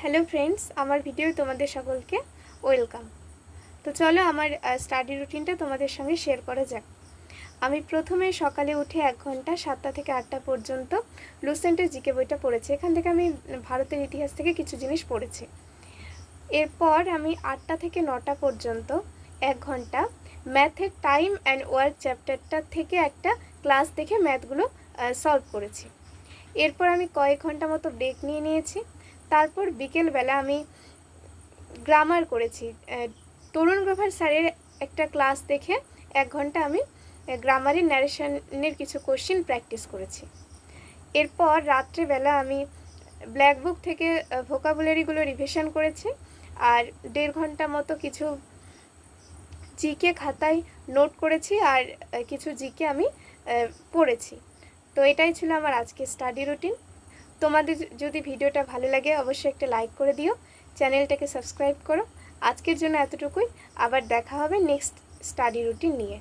Hello friends, আমার video তোমাদের সকলকে ওয়েলকাম। তো চলো আমার স্টাডি রুটিনটা তোমাদের সঙ্গে শেয়ার করা যাক। আমি প্রথমে সকালে উঠে 1 ঘন্টা 7টা থেকে 8টা পর্যন্ত লুসেন্টের জিকে বইটা পড়েছি। এখান থেকে আমি ভারতের ইতিহাস থেকে কিছু জিনিস পড়েছি। এরপর আমি 8টা থেকে 9টা পর্যন্ত 1 ঘন্টা ম্যাথের টাইম অ্যান্ড ওয়ার্ক চ্যাপ্টারটা থেকে একটা ক্লাস দেখে ম্যাথগুলো সলভ করেছি। এরপর আমি কয়েক ঘন্টা মতো ব্রেক নিয়েছি। তারপর বিকেলবেলা আমি গ্রামার করেছি। তরুণ গ্রোভার স্যারের একটা ক্লাস দেখে 1 ঘন্টা আমি গ্রামারের ন্যারেশনের কিছু কোশ্চেন প্র্যাকটিস করেছি। এরপর রাত্রেবেলা আমি ব্ল্যাক বুক থেকে ভোকাবুলারিগুলো রিভিশন করেছি আর 1.5 ঘন্টা মতো কিছু জিকে খাতায় নোট করেছি আর কিছু জিকে আমি পড়েছি। তো এটাই ছিল আমার আজকের স্টাডি রুটিন। তোমাদের যদি ভিডিওটা ভালো লাগে অবশ্যই একটা লাইক করে দিও, চ্যানেলটাকে সাবস্ক্রাইব করো। আজকের জন্য এতটুকুই, আবার দেখা হবে নেক্সট স্টাডি রুটিন নিয়ে।